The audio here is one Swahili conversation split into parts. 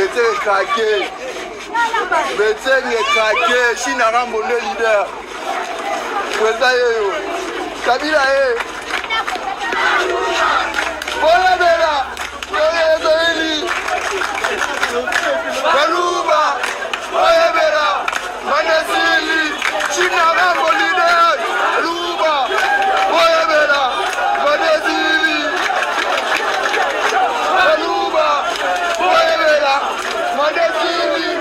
Mettez craqué. Mettez craqué. China Rambo le leader. Kabila Voilà Bella. Kaluba. Voilà Bella. Manasili. China Rambo leader. Kaluba. Voilà Bella. Manasili. Kaluba. Voilà Bella. Manasili.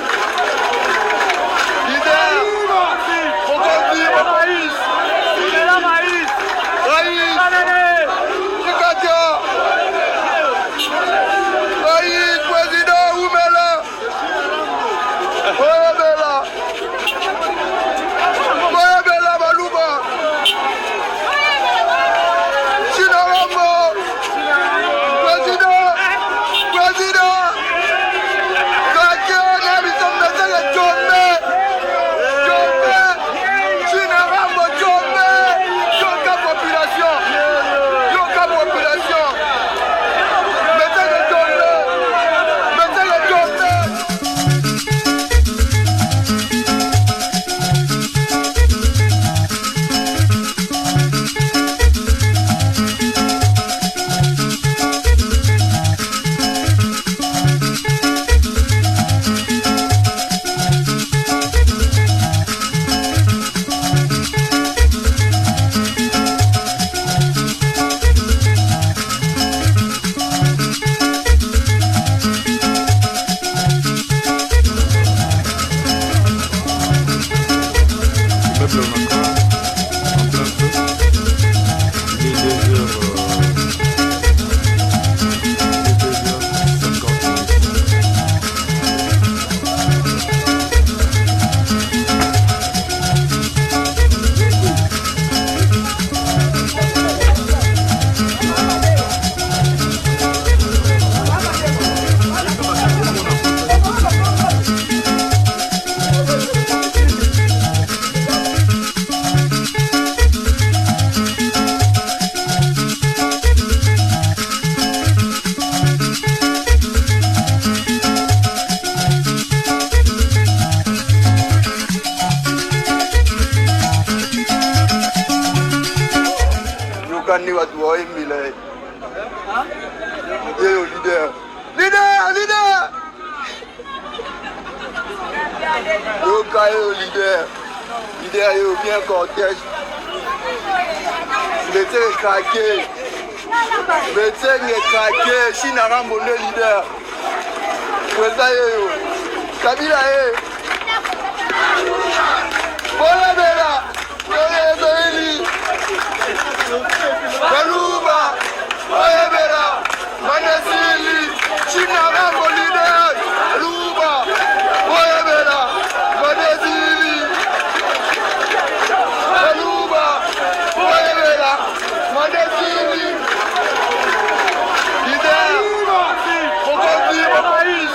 Ni watu wa Embile. Yeye leader. Leader. Yo kayo leader. Leader yo bien cortège. Mettez craqué. China Rambo le leader. Kabila Voilà Bella. Kaluba, Oyebera, Manasili, China Rambo leader, Kaluba, Oyebera, Manasili, Kaluba, Oyebera, Manasili, leader, Mokondi, Maïs,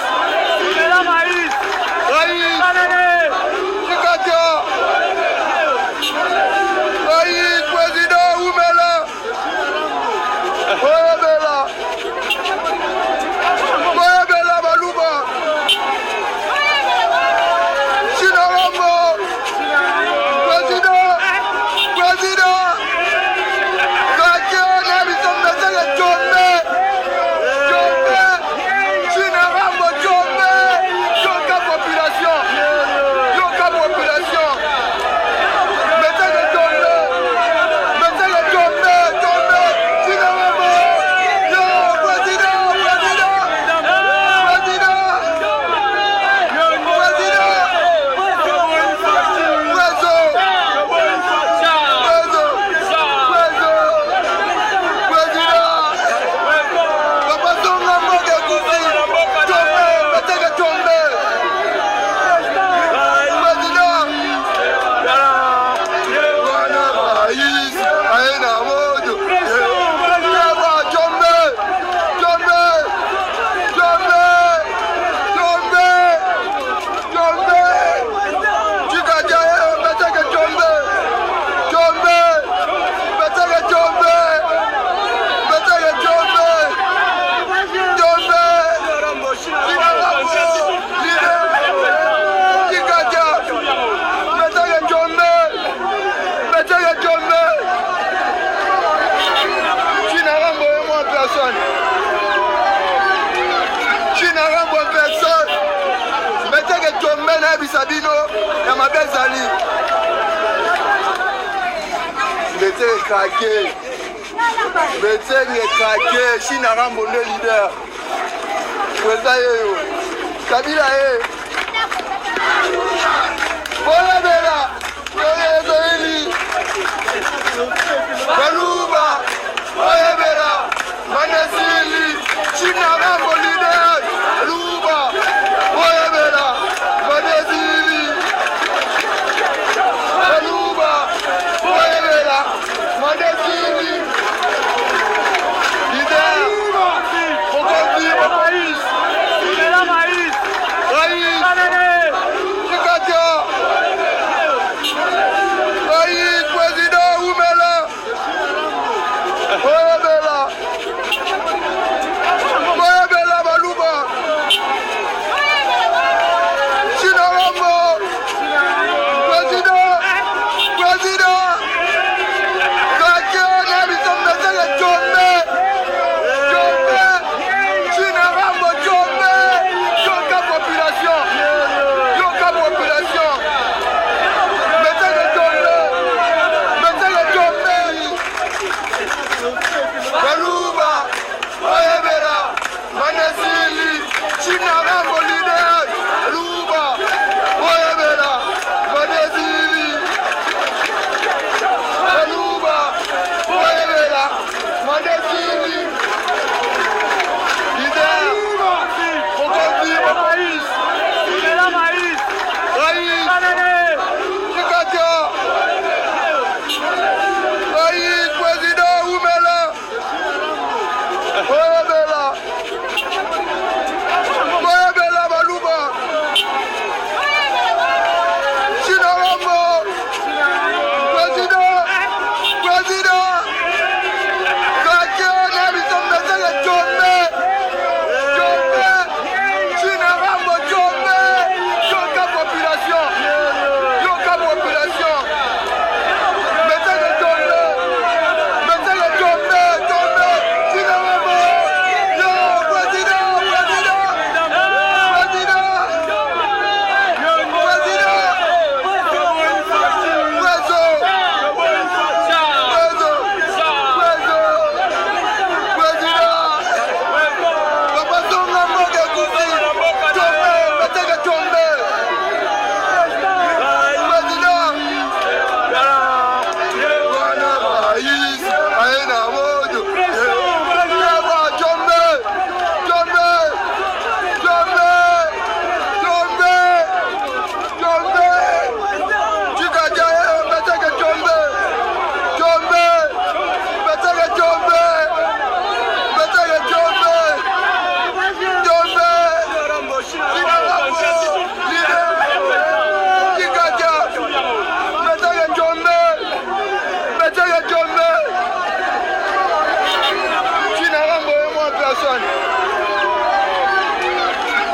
président Oumela. Sabino ya mabezali Betenge krake Betenge krake China Rambo le leader Kweza yeyo Kabila ye Bola bela Yoyezo ili Kaluba Oye bela Manesili China Rambo leader Luba Oye bela Manesili Kaluba Oye bela Manesili leader Okondi Maïs Maïs Chikacha Maïs Président Oumela Oye bela Oye bela Baluba China Rambo Président Kake Nabisa Mbezele Jombe China Rambo Jombe Yoka population Mbezele Jombe Baluba Oye bela Manesili China Rambo leader Luba Oye bela Manesili Baluba Oye bela Manesili leader Okondi Maïs Chikacha Maïs Président Oumela Oye bela Baluba China Rambo Président Kake Nabisa Mbezele Jombe China Rambo Jombe Yoka population Mbezele Jombe China Rambo Yo Président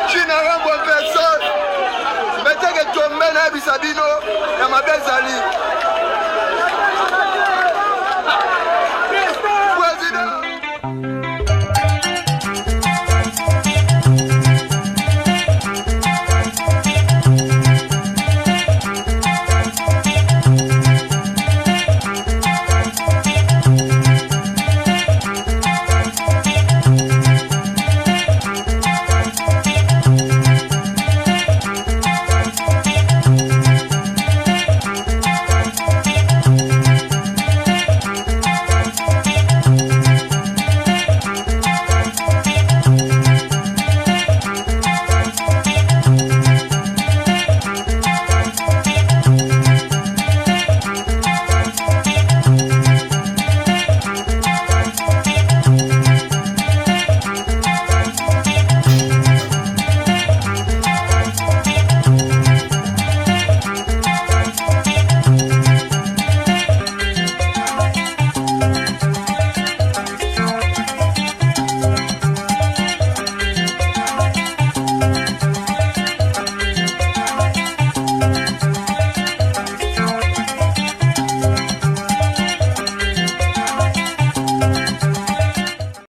China Rambo personne Betenge Jombe na Sabino ya mabezali